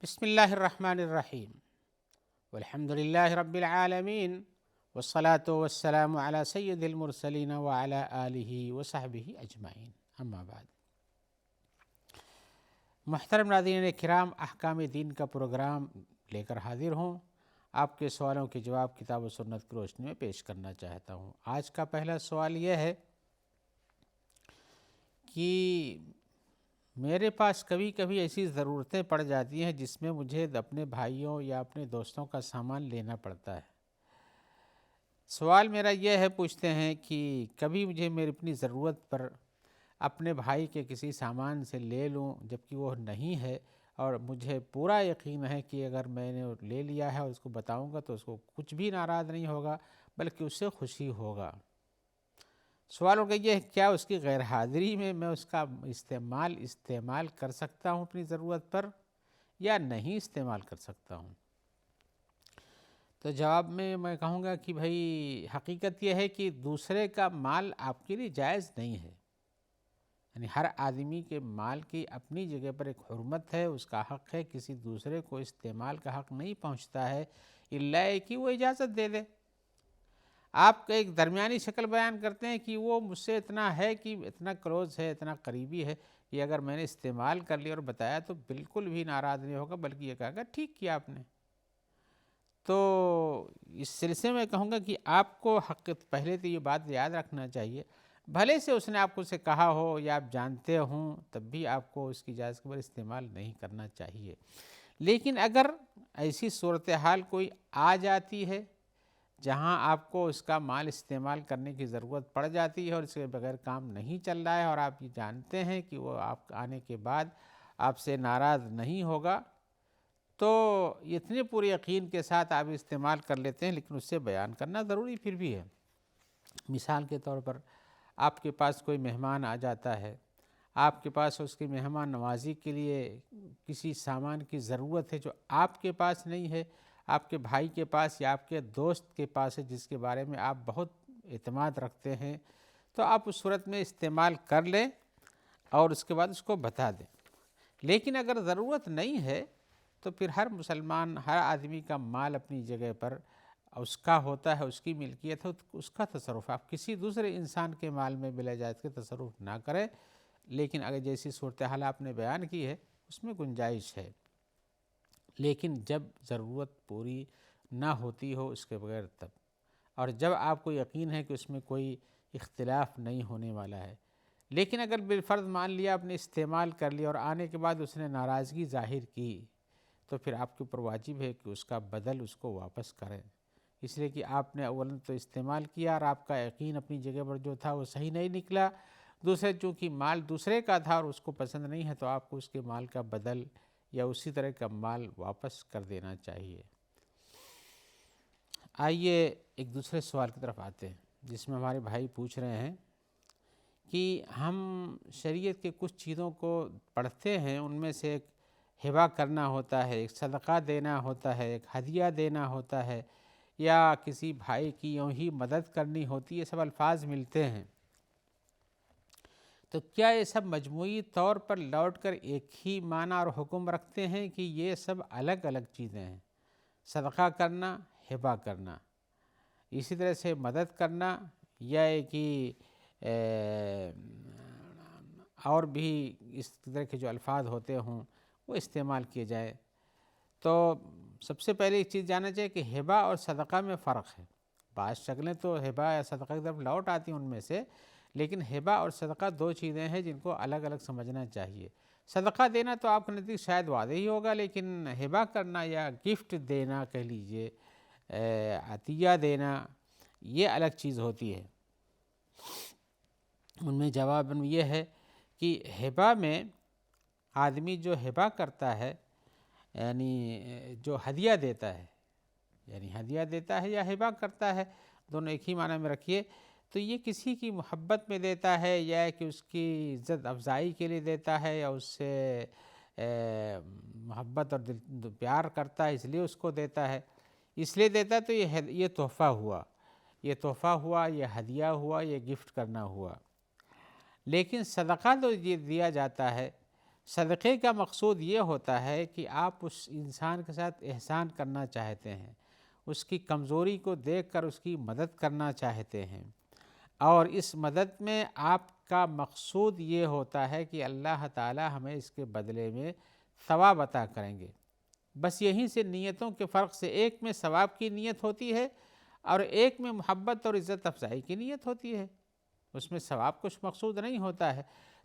بسم اللہ الرحمن الرحیم والحمد للہ رب العالمین والصلاة والسلام علی سید المرسلین وعلی آلہ وصحبہ اجمعین، اما بعد۔ محترم ناظرین کرام، احکام دین کا پروگرام لے کر حاضر ہوں۔ آپ کے سوالوں کے جواب کتاب و سنت کی روشنی میں پیش کرنا چاہتا ہوں۔ آج کا پہلا سوال یہ ہے کہ میرے پاس کبھی کبھی ایسی ضرورتیں پڑ جاتی ہیں جس میں مجھے اپنے بھائیوں یا اپنے دوستوں کا سامان لینا پڑتا ہے۔ سوال میرا یہ ہے، پوچھتے ہیں کہ کبھی مجھے میری اپنی ضرورت پر اپنے بھائی کے کسی سامان سے لے لوں جبکہ وہ نہیں ہے، اور مجھے پورا یقین ہے کہ اگر میں نے لے لیا ہے اور اس کو بتاؤں گا تو اس کو کچھ بھی ناراض نہیں ہوگا بلکہ اس سے خوشی ہوگا۔ سوال ہوگا یہ ہے، کیا اس کی غیر حاضری میں اس کا استعمال کر سکتا ہوں اپنی ضرورت پر یا نہیں استعمال کر سکتا ہوں؟ تو جواب میں کہوں گا کہ بھائی حقیقت یہ ہے کہ دوسرے کا مال آپ کے لیے جائز نہیں ہے۔ یعنی ہر آدمی کے مال کی اپنی جگہ پر ایک حرمت ہے، اس کا حق ہے، کسی دوسرے کو استعمال کا حق نہیں پہنچتا ہے الا کہ وہ اجازت دے دے۔ آپ کا ایک درمیانی شکل بیان کرتے ہیں کہ وہ مجھ سے اتنا ہے کہ اتنا کلوز ہے، اتنا قریبی ہے کہ اگر میں نے استعمال کر لیا اور بتایا تو بالکل بھی ناراض نہیں ہوگا بلکہ یہ کہا گا ٹھیک کیا آپ نے۔ تو اس سلسلے میں کہوں گا کہ آپ کو حق پہلے تو یہ بات یاد رکھنا چاہیے، بھلے سے اس نے آپ کو سے کہا ہو یا آپ جانتے ہوں تب بھی آپ کو اس کی اجازت کے بغیر استعمال نہیں کرنا چاہیے۔ لیکن اگر ایسی صورتحال کوئی آ جاتی ہے جہاں آپ کو اس کا مال استعمال کرنے کی ضرورت پڑ جاتی ہے اور اس کے بغیر کام نہیں چل رہا ہے اور آپ یہ جانتے ہیں کہ وہ آپ آنے کے بعد آپ سے ناراض نہیں ہوگا، تو اتنے پورے یقین کے ساتھ آپ استعمال کر لیتے ہیں، لیکن اس سے بیان کرنا ضروری پھر بھی ہے۔ مثال کے طور پر آپ کے پاس کوئی مہمان آ جاتا ہے، آپ کے پاس اس کی مہمان نوازی کے لیے کسی سامان کی ضرورت ہے جو آپ کے پاس نہیں ہے، آپ کے بھائی کے پاس یا آپ کے دوست کے پاس ہے جس کے بارے میں آپ بہت اعتماد رکھتے ہیں، تو آپ اس صورت میں استعمال کر لیں اور اس کے بعد اس کو بتا دیں۔ لیکن اگر ضرورت نہیں ہے تو پھر ہر مسلمان، ہر آدمی کا مال اپنی جگہ پر اس کا ہوتا ہے، اس کی ملکیت ہے، اس کا تصرف۔ آپ کسی دوسرے انسان کے مال میں بلا جائز کے تصرف نہ کریں، لیکن اگر جیسی صورتحال آپ نے بیان کی ہے اس میں گنجائش ہے، لیکن جب ضرورت پوری نہ ہوتی ہو اس کے بغیر تب، اور جب آپ کو یقین ہے کہ اس میں کوئی اختلاف نہیں ہونے والا ہے۔ لیکن اگر بالفرض مان لیا آپ نے استعمال کر لیا اور آنے کے بعد اس نے ناراضگی ظاہر کی تو پھر آپ کے اوپر واجب ہے کہ اس کا بدل اس کو واپس کریں، اس لیے کہ آپ نے اولاً تو استعمال کیا اور آپ کا یقین اپنی جگہ پر جو تھا وہ صحیح نہیں نکلا، دوسرے چونکہ مال دوسرے کا تھا اور اس کو پسند نہیں ہے تو آپ کو اس کے مال کا بدل یا اسی طرح کا مال واپس کر دینا چاہیے۔ آئیے ایک دوسرے سوال کی طرف آتے ہیں جس میں ہمارے بھائی پوچھ رہے ہیں کہ ہم شریعت کے کچھ چیزوں کو پڑھتے ہیں، ان میں سے ایک ہبہ کرنا ہوتا ہے، ایک صدقہ دینا ہوتا ہے، ایک ہدیہ دینا ہوتا ہے، یا کسی بھائی کی یوں ہی مدد کرنی ہوتی ہے، یہ سب الفاظ ملتے ہیں۔ تو کیا یہ سب مجموعی طور پر لوٹ کر ایک ہی معنی اور حکم رکھتے ہیں کہ یہ سب الگ الگ چیزیں ہیں؟ صدقہ کرنا، ہبہ کرنا، اسی طرح سے مدد کرنا، یا کہ اور بھی اس طرح کے جو الفاظ ہوتے ہوں وہ استعمال کیے جائے۔ تو سب سے پہلے ایک چیز جاننا چاہیے کہ ہبہ اور صدقہ میں فرق ہے۔ بعض شکلیں تو ہبہ یا صدقہ کی طرف لوٹ آتی ہیں ان میں سے، لیکن ہبہ اور صدقہ دو چیزیں ہیں جن کو الگ الگ سمجھنا چاہیے۔ صدقہ دینا تو آپ کے نزدیک شاید واضح ہی ہوگا، لیکن ہبہ کرنا یا گفٹ دینا کہہ لیجئے، عطیہ دینا، یہ الگ چیز ہوتی ہے۔ ان میں جواب یہ ہے کہ ہبہ میں آدمی جو ہبہ کرتا ہے، یعنی جو ہدیہ دیتا ہے، یعنی ہدیہ دیتا ہے یا ہبہ کرتا ہے، دونوں ایک ہی معنی میں رکھیے، تو یہ کسی کی محبت میں دیتا ہے یا کہ اس کی عزت افزائی کے لیے دیتا ہے، یا اس سے محبت اور پیار کرتا ہے اس لیے اس کو دیتا ہے، اس لیے دیتا ہے، تو یہ تحفہ ہوا، یہ تحفہ ہوا، یہ ہدیہ ہوا، یہ گفٹ کرنا ہوا۔ لیکن صدقہ تو یہ دیا جاتا ہے، صدقے کا مقصود یہ ہوتا ہے کہ آپ اس انسان کے ساتھ احسان کرنا چاہتے ہیں، اس کی کمزوری کو دیکھ کر اس کی مدد کرنا چاہتے ہیں، اور اس مدد میں آپ کا مقصود یہ ہوتا ہے کہ اللہ تعالی ہمیں اس کے بدلے میں ثواب عطا کریں گے۔ بس یہیں سے نیتوں کے فرق سے ایک میں ثواب کی نیت ہوتی ہے اور ایک میں محبت اور عزت افزائی کی نیت ہوتی ہے، اس میں ثواب کچھ مقصود نہیں ہوتا ہے۔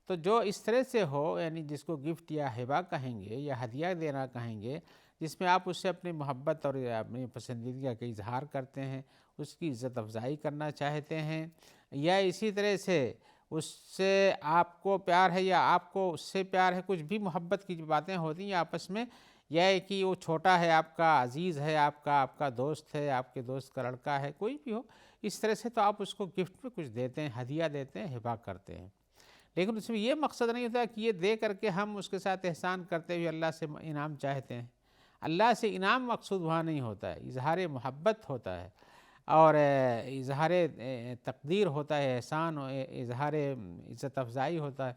تو جو اس طرح سے ہو، یعنی جس کو گفٹ یا ہبہ کہیں گے یا ہدیہ دینا کہیں گے، جس میں آپ اس سے اپنی محبت اور اپنی پسندیدگی کا اظہار کرتے ہیں، اس کی عزت افزائی کرنا چاہتے ہیں، یا اسی طرح سے اس سے آپ کو پیار ہے یا آپ کو اس سے پیار ہے، کچھ بھی محبت کی جو باتیں ہوتی ہیں آپس میں، یا ہے کہ وہ چھوٹا ہے آپ کا، عزیز ہے آپ کا دوست ہے، آپ کے دوست کا لڑکا ہے، کوئی بھی ہو، اس طرح سے تو آپ اس کو گفٹ میں کچھ دیتے ہیں، ہدیہ دیتے ہیں، ہبہ کرتے ہیں۔ لیکن اس میں یہ مقصد نہیں ہوتا کہ یہ دے کر کے ہم اس کے ساتھ احسان کرتے ہوئے اللہ سے انعام چاہتے ہیں۔ اللہ سے انعام مقصود وہاں نہیں ہوتا ہے، اظہار محبت ہوتا ہے اور اظہار تقدیر ہوتا ہے، احسان و اظہار عزت افزائی ہوتا ہے۔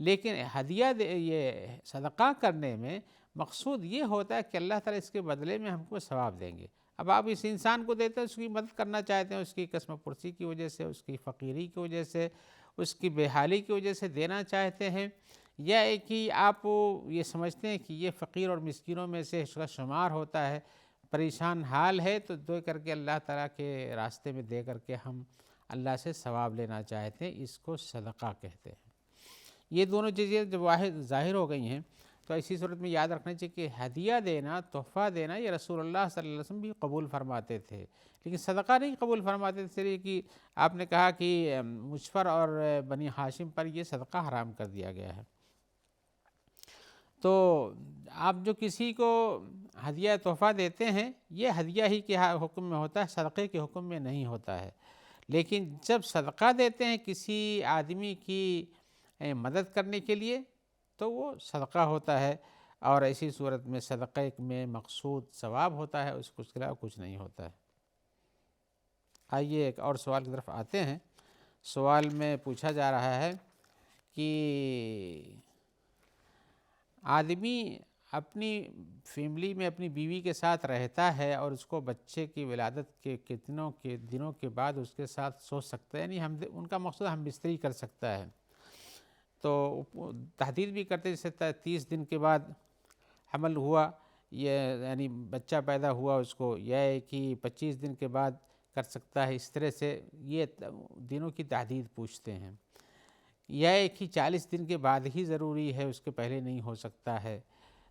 لیکن ہدیہ یہ صدقہ کرنے میں مقصود یہ ہوتا ہے کہ اللہ تعالیٰ اس کے بدلے میں ہم کو ثواب دیں گے۔ اب آپ اس انسان کو دیتے ہیں، اس کی مدد کرنا چاہتے ہیں، اس کی قسم پرسی کی وجہ سے، اس کی فقیری کی وجہ سے، اس کی بے حالی کی وجہ سے دینا چاہتے ہیں، یا ایک کہ آپ یہ سمجھتے ہیں کہ یہ فقیر اور مسکینوں میں سے اس کا شمار ہوتا ہے، پریشان حال ہے، تو دے کر کے اللہ تعالیٰ کے راستے میں دے کر کے ہم اللہ سے ثواب لینا چاہتے ہیں، اس کو صدقہ کہتے ہیں۔ یہ دونوں چیزیں جب واحد ظاہر ہو گئی ہیں تو ایسی صورت میں یاد رکھنا چاہیے کہ ہدیہ دینا، تحفہ دینا، یہ رسول اللہ صلی اللہ علیہ وسلم بھی قبول فرماتے تھے، لیکن صدقہ نہیں قبول فرماتے تھے، اس لیے کہ آپ نے کہا کہ مجھ پر اور بنی ہاشم پر یہ صدقہ حرام کر دیا گیا ہے۔ تو آپ جو کسی کو ہدیہ تحفہ دیتے ہیں، یہ ہدیہ ہی کے حکم میں ہوتا ہے، صدقے کے حکم میں نہیں ہوتا ہے۔ لیکن جب صدقہ دیتے ہیں کسی آدمی کی مدد کرنے کے لیے تو وہ صدقہ ہوتا ہے، اور ایسی صورت میں صدقہ میں مقصود ثواب ہوتا ہے، اس کے علاوہ کچھ نہیں ہوتا ہے۔ آئیے ایک اور سوال کی طرف آتے ہیں۔ سوال میں پوچھا جا رہا ہے کہ آدمی اپنی فیملی میں اپنی بیوی کے ساتھ رہتا ہے اور اس کو بچے کی ولادت کے کتنے دنوں کے بعد اس کے ساتھ سو سکتا ہے، یعنی ان کا مقصد ہم بستری کر سکتا ہے، تو تحدید بھی کرتے جیسے 30 دن کے بعد حمل ہوا، یہ یعنی بچہ پیدا ہوا اس کو، یا ہے کہ 25 دن کے بعد کر سکتا ہے، اس طرح سے یہ دنوں کی تحدید پوچھتے ہیں، یا ہے کہ 40 دن کے بعد ہی ضروری ہے، اس کے پہلے نہیں ہو سکتا ہے۔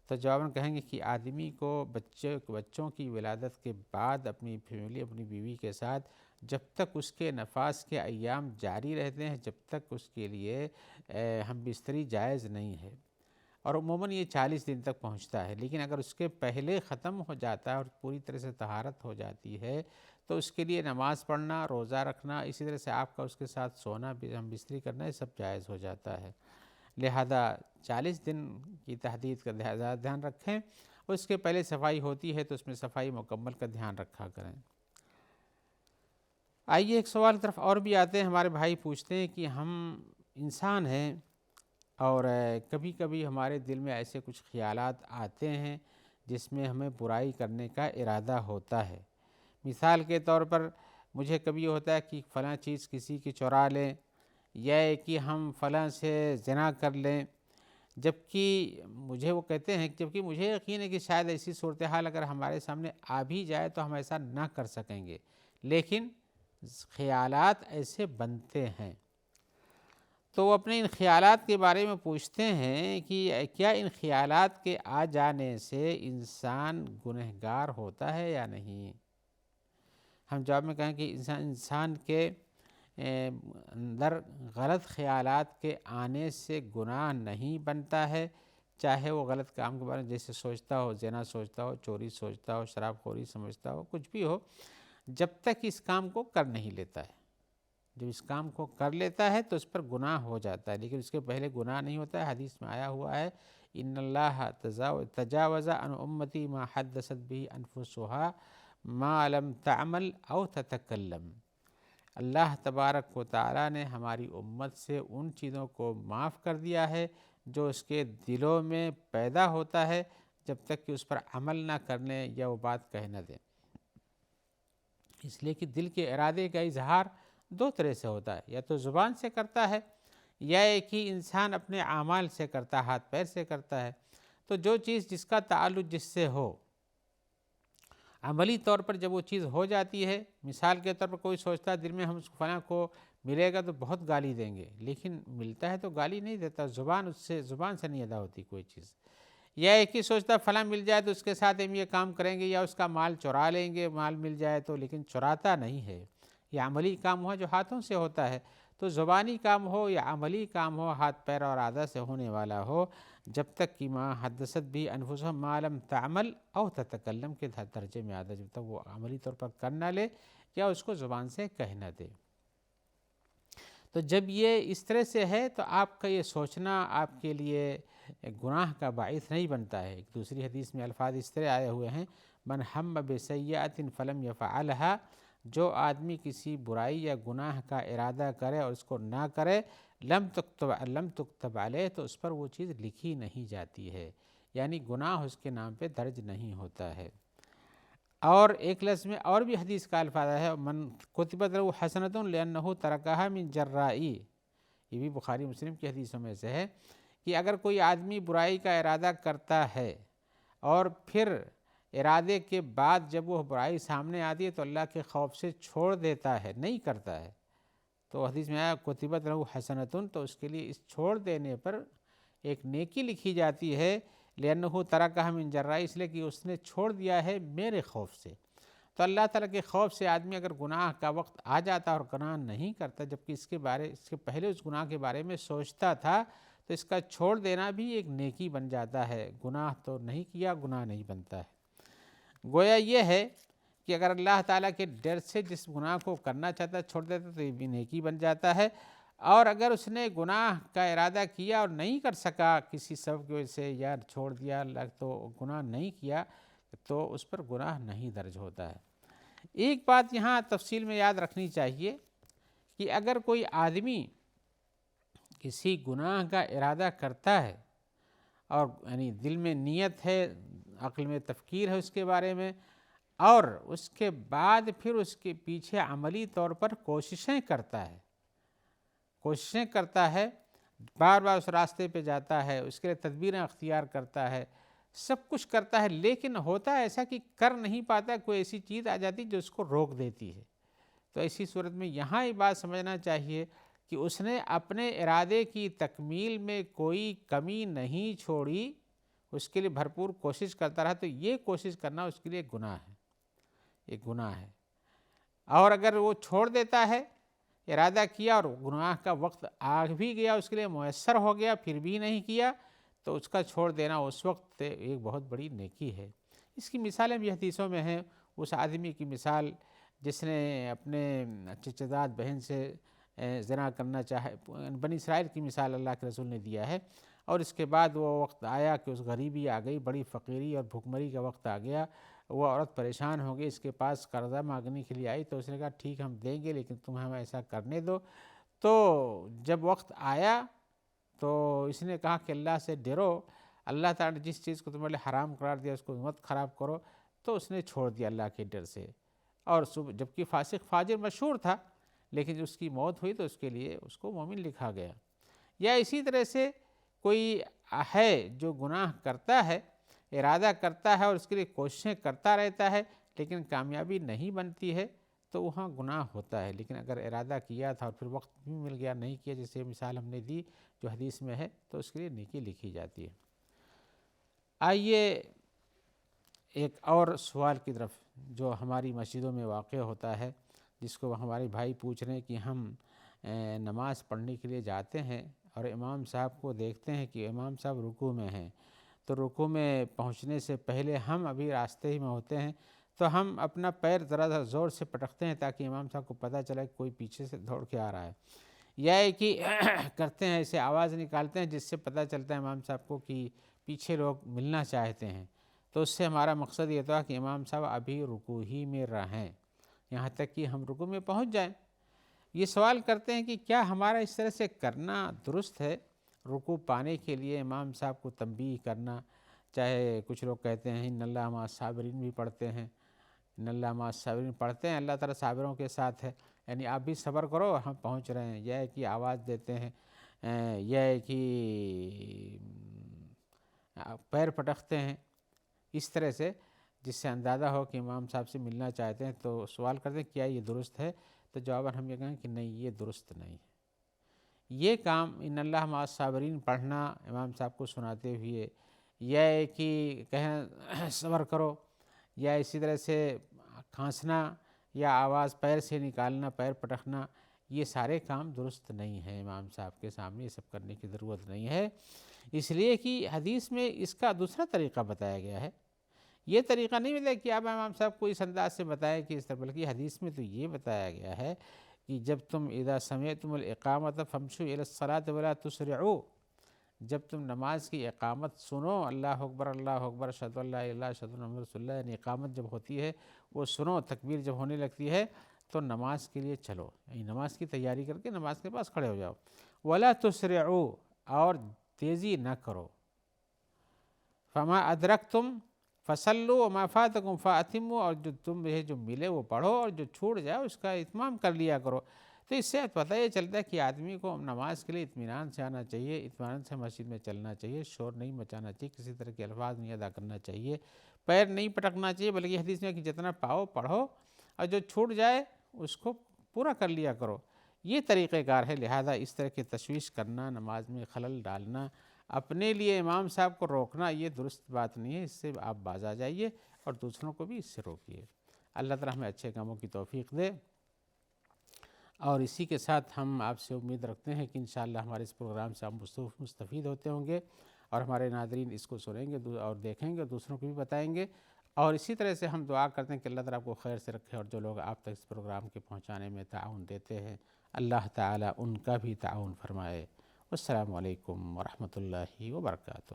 تو جواباً کہیں گے کہ آدمی کو بچوں کی ولادت کے بعد اپنی فیملی، اپنی بیوی کے ساتھ جب تک اس کے نفاس کے ایام جاری رہتے ہیں، جب تک اس کے لیے ہم بستری جائز نہیں ہے، اور عموماً یہ 40 دن تک پہنچتا ہے۔ لیکن اگر اس کے پہلے ختم ہو جاتا ہے اور پوری طرح سے طہارت ہو جاتی ہے تو اس کے لیے نماز پڑھنا، روزہ رکھنا، اسی طرح سے آپ کا اس کے ساتھ سونا، ہم بستری کرنا، یہ سب جائز ہو جاتا ہے۔ لہذا 40 دن کی تحدید کا دھیان رکھیں، اور اس کے پہلے صفائی ہوتی ہے تو اس میں صفائی مکمل کا دھیان رکھا کریں۔ آئیے ایک سوال کی طرف اور بھی آتے ہیں۔ ہمارے بھائی پوچھتے ہیں کہ ہم انسان ہیں اور کبھی کبھی ہمارے دل میں ایسے کچھ خیالات آتے ہیں جس میں ہمیں برائی کرنے کا ارادہ ہوتا ہے۔ مثال کے طور پر مجھے کبھی ہوتا ہے کہ فلاں چیز کسی کی چرا لیں، یا کہ ہم فلاں سے زنا کر لیں، جبکہ مجھے وہ کہتے ہیں، جبکہ مجھے یقین ہے کہ شاید ایسی صورتحال اگر ہمارے سامنے آ بھی جائے تو ہم ایسا نہ کر سکیں گے، لیکن خیالات ایسے بنتے ہیں۔ تو وہ اپنے ان خیالات کے بارے میں پوچھتے ہیں کہ کیا ان خیالات کے آ جانے سے انسان گنہگار ہوتا ہے یا نہیں؟ ہم جواب میں کہیں کہ انسان کے اندر غلط خیالات کے آنے سے گناہ نہیں بنتا ہے، چاہے وہ غلط کام کے بارے میں جیسے سوچتا ہو، زنا سوچتا ہو، چوری سوچتا ہو، شراب خوری سمجھتا ہو، کچھ بھی ہو، جب تک اس کام کو کر نہیں لیتا ہے۔ جب اس کام کو کر لیتا ہے تو اس پر گناہ ہو جاتا ہے، لیکن اس کے پہلے گناہ نہیں ہوتا ہے۔ حدیث میں آیا ہوا ہے، ان اللہ تجاوز عن امتی ما حدثت به انفسها ما لم تعمل او تتکلم۔ اللہ تبارک و تعالی نے ہماری امت سے ان چیزوں کو معاف کر دیا ہے جو اس کے دلوں میں پیدا ہوتا ہے جب تک کہ اس پر عمل نہ کر لیں یا وہ بات کہہ نہ دیں۔ اس لیے کہ دل کے ارادے کا اظہار دو طرح سے ہوتا ہے، یا تو زبان سے کرتا ہے یا ایک ہی انسان اپنے اعمال سے کرتا ہے، ہاتھ پیر سے کرتا ہے۔ تو جو چیز جس کا تعلق جس سے ہو، عملی طور پر جب وہ چیز ہو جاتی ہے، مثال کے طور پر کوئی سوچتا ہے دل میں ہم اس فلاں کو ملے گا تو بہت گالی دیں گے، لیکن ملتا ہے تو گالی نہیں دیتا، زبان سے نہیں ادا ہوتی کوئی چیز۔ یا ایک ہی سوچتا فلاں مل جائے تو اس کے ساتھ ہم یہ کام کریں گے یا اس کا مال چرا لیں گے، مال مل جائے تو، لیکن چراتا نہیں ہے۔ یہ عملی کام ہوا جو ہاتھوں سے ہوتا ہے۔ تو زبانی کام ہو یا عملی کام ہو، ہاتھ پیر اور اعضاء سے ہونے والا ہو، جب تک کہ ما حدثت بھی انفسہم ما لم تعمل او تتکلم کے درجے میں آتا، جب تک وہ عملی طور پر کر نہ لے یا اس کو زبان سے کہہ نہ دے۔ تو جب یہ اس طرح سے ہے تو آپ کا یہ سوچنا آپ کے لیے گناہ کا باعث نہیں بنتا ہے۔ ایک دوسری حدیث میں الفاظ اس طرح آئے ہوئے ہیں، من ہم بسیئۃ فلم یفعلھا، جو آدمی کسی برائی یا گناہ کا ارادہ کرے اور اس کو نہ کرے، لم تکتب علیہ، تو اس پر وہ چیز لکھی نہیں جاتی ہے، یعنی گناہ اس کے نام پہ درج نہیں ہوتا ہے۔ اور ایک لفظ میں اور بھی حدیث کا الفاظ ہے، من کتبت لہ حسنۃ لأنہ ترکہا من جرائی، یہ بھی بخاری مسلم کی حدیثوں میں سے ہے کہ اگر کوئی آدمی برائی کا ارادہ کرتا ہے اور پھر ارادے کے بعد جب وہ برائی سامنے آتی ہے تو اللہ کے خوف سے چھوڑ دیتا ہے، نہیں کرتا ہے، تو حدیث میں آیا کتبت لہ حسنۃ، تو اس کے لیے اس چھوڑ دینے پر ایک نیکی لکھی جاتی ہے، لأنہ ترکہا من جرائی، اس لیے کہ اس نے چھوڑ دیا ہے میرے خوف سے۔ تو اللہ تعالیٰ کے خوف سے آدمی اگر گناہ کا وقت آ جاتا اور گناہ نہیں کرتا، جبکہ اس کے پہلے اس گناہ کے بارے میں سوچتا تھا، تو اس کا چھوڑ دینا بھی ایک نیکی بن جاتا ہے۔ گناہ تو نہیں کیا، گناہ نہیں بنتا ہے۔ گویا یہ ہے کہ اگر اللہ تعالیٰ کے ڈر سے جس گناہ کو کرنا چاہتا ہے چھوڑ دیتا تو یہ بھی نیکی بن جاتا ہے، اور اگر اس نے گناہ کا ارادہ کیا اور نہیں کر سکا کسی سبب کی وجہ سے یا چھوڑ دیا تو گناہ نہیں کیا، تو اس پر گناہ نہیں درج ہوتا ہے۔ ایک بات یہاں تفصیل میں یاد رکھنی چاہیے کہ اگر کوئی آدمی کسی گناہ کا ارادہ کرتا ہے اور یعنی دل میں نیت ہے، عقل میں تفکیر ہے اس کے بارے میں، اور اس کے بعد پھر اس کے پیچھے عملی طور پر کوششیں کرتا ہے، بار بار اس راستے پہ جاتا ہے، اس کے لیے تدبیریں اختیار کرتا ہے، سب کچھ کرتا ہے، لیکن ہوتا ہے ایسا کہ کر نہیں پاتا، کوئی ایسی چیز آ جاتی جو اس کو روک دیتی ہے۔ تو ایسی صورت میں یہاں یہ بات سمجھنا چاہیے کہ اس نے اپنے ارادے کی تکمیل میں کوئی کمی نہیں چھوڑی، اس کے لیے بھرپور کوشش کرتا رہا، تو یہ کوشش کرنا اس کے لیے گناہ ہے، ایک گناہ ہے۔ اور اگر وہ چھوڑ دیتا ہے، ارادہ کیا اور گناہ کا وقت آ بھی گیا، اس کے لیے میسر ہو گیا، پھر بھی نہیں کیا، تو اس کا چھوڑ دینا اس وقت ایک بہت بڑی نیکی ہے۔ اس کی مثالیں بھی حدیثوں میں ہیں۔ اس آدمی کی مثال جس نے اپنے چچا زاد بہن سے زنا کرنا چاہے، بنی اسرائیل کی مثال اللہ کے رسول نے دیا ہے، اور اس کے بعد وہ وقت آیا کہ اس غریبی آ گئی، بڑی فقیری اور بھوکمری کا وقت آ گیا، وہ عورت پریشان ہو گئی، اس کے پاس قرضہ مانگنے کے لیے آئی، تو اس نے کہا ٹھیک ہم دیں گے لیکن تم ہمیں ایسا کرنے دو۔ تو جب وقت آیا تو اس نے کہا کہ اللہ سے ڈرو، اللہ تعالیٰ نے جس چیز کو تمہارے لیے حرام قرار دیا اس کو مت خراب کرو، تو اس نے چھوڑ دیا اللہ کے ڈر سے۔ اور جبکہ فاسق فاجر مشہور تھا، لیکن جب اس کی موت ہوئی تو اس کے لیے اس کو مومن لکھا گیا۔ یا اسی طرح سے کوئی ہے جو گناہ کرتا ہے، ارادہ کرتا ہے اور اس کے لیے کوششیں کرتا رہتا ہے لیکن کامیابی نہیں بنتی ہے، تو وہاں گناہ ہوتا ہے۔ لیکن اگر ارادہ کیا تھا اور پھر وقت بھی مل گیا نہیں کیا، جیسے مثال ہم نے دی جو حدیث میں ہے، تو اس کے لیے نیکی لکھی جاتی ہے۔ آئیے ایک اور سوال کی طرف جو ہماری مسجدوں میں واقع ہوتا ہے، جس کو ہمارے بھائی پوچھ رہے ہیں کہ ہم نماز پڑھنے کے لیے جاتے ہیں اور امام صاحب کو دیکھتے ہیں کہ امام صاحب رکوع میں ہیں، تو رکوع میں پہنچنے سے پہلے ہم ابھی راستے ہی میں ہوتے ہیں، تو ہم اپنا پیر ذرا زور سے پٹکتے ہیں تاکہ امام صاحب کو پتہ چلے کہ کوئی پیچھے سے دوڑ کے آ رہا ہے، یا ایک ہی کرتے ہیں، ایسے آواز نکالتے ہیں جس سے پتہ چلتا ہے امام صاحب کو کہ پیچھے لوگ ملنا چاہتے ہیں، تو اس سے ہمارا مقصد یہ تھا کہ امام صاحب ابھی رکوع ہی میں رہیں یہاں تک کہ ہم رکوع میں پہنچ جائیں۔ یہ سوال کرتے ہیں کہ کیا ہمارا اس طرح سے کرنا درست ہے؟ رکوع پانے کے لیے امام صاحب کو تنبیہ کرنا، چاہے کچھ لوگ کہتے ہیں ان اللہ مع الصابرین بھی پڑھتے ہیں، ان اللہ مع الصابرین پڑھتے ہیں، اللہ تعالیٰ صابروں کے ساتھ ہے، یعنی آپ بھی صبر کرو ہم پہنچ رہے ہیں، یہ ہے کہ آواز دیتے ہیں، یہ ہے کہ پیر پٹکتے ہیں، اس طرح سے جس سے اندازہ ہو کہ امام صاحب سے ملنا چاہتے ہیں تو سوال کرتے ہیں کیا یہ درست ہے، تو جواباً ہم یہ کہیں کہ نہیں یہ درست نہیں ہے۔ یہ کام ان اللہ مع الصابرین پڑھنا امام صاحب کو سناتے ہوئے، یا ہے کہ کہیں صبر کرو، یا اسی طرح سے کھانسنا یا آواز پیر سے نکالنا، پیر پٹکنا، یہ سارے کام درست نہیں ہیں، امام صاحب کے سامنے یہ سب کرنے کی ضرورت نہیں ہے، اس لیے کہ حدیث میں اس کا دوسرا طریقہ بتایا گیا ہے۔ یہ طریقہ نہیں ملا کہ آپ امام صاحب کو اس انداز سے بتائیں کہ اس طرح، بلکہ حدیث میں تو یہ بتایا گیا ہے کہ جب تم اذا سمعتم الاقامۃ فامشوا الی الصلاۃ ولا تسرعوا، جب تم نماز کی اقامت سنو، اللہ اکبر اللہ اکبر اشہد ان لا الہ الا اللہ اشہد ان محمد رسول اللہ، یعنی اقامت جب ہوتی ہے وہ سنو، تکبیر جب ہونے لگتی ہے تو نماز کے لیے چلو، یعنی نماز کی تیاری کر کے نماز کے پاس کھڑے ہو جاؤ، ولا تسرعوا، اور تیزی نہ کرو، فما ادرکتم فصلوا وما فاتکم فاتموا، اور جو تم جو ملے وہ پڑھو، اور جو چھوٹ جائے اس کا اتمام کر لیا کرو۔ تو اس سے پتہ یہ چلتا ہے کہ آدمی کو نماز کے لیے اطمینان سے آنا چاہیے، اطمینان سے مسجد میں چلنا چاہیے، شور نہیں مچانا چاہیے، کسی طرح کے الفاظ نہیں ادا کرنا چاہیے، پیر نہیں پٹکنا چاہیے، بلکہ حدیث میں کہ جتنا پاؤ پڑھو، اور جو چھوٹ جائے اس کو پورا کر لیا کرو۔ یہ طریقہ کار ہے، لہذا اس طرح کی تشویش کرنا، نماز میں خلل ڈالنا، اپنے لیے امام صاحب کو روکنا، یہ درست بات نہیں ہے، اس سے آپ باز آ جائیے اور دوسروں کو بھی اس سے روکیے۔ اللہ تعالیٰ ہمیں اچھے کاموں کی توفیق دے، اور اسی کے ساتھ ہم آپ سے امید رکھتے ہیں کہ انشاءاللہ ہمارے اس پروگرام سے آپ مستفید ہوتے ہوں گے، اور ہمارے ناظرین اس کو سنیں گے اور دیکھیں گے، دوسروں کو بھی بتائیں گے، اور اسی طرح سے ہم دعا کرتے ہیں کہ اللہ تعالیٰ آپ کو خیر سے رکھے، اور جو لوگ آپ تک اس پروگرام کے پہنچانے میں تعاون دیتے ہیں اللہ تعالیٰ ان کا بھی تعاون فرمائے۔ السلام علیکم ورحمۃ اللہ وبرکاتہ۔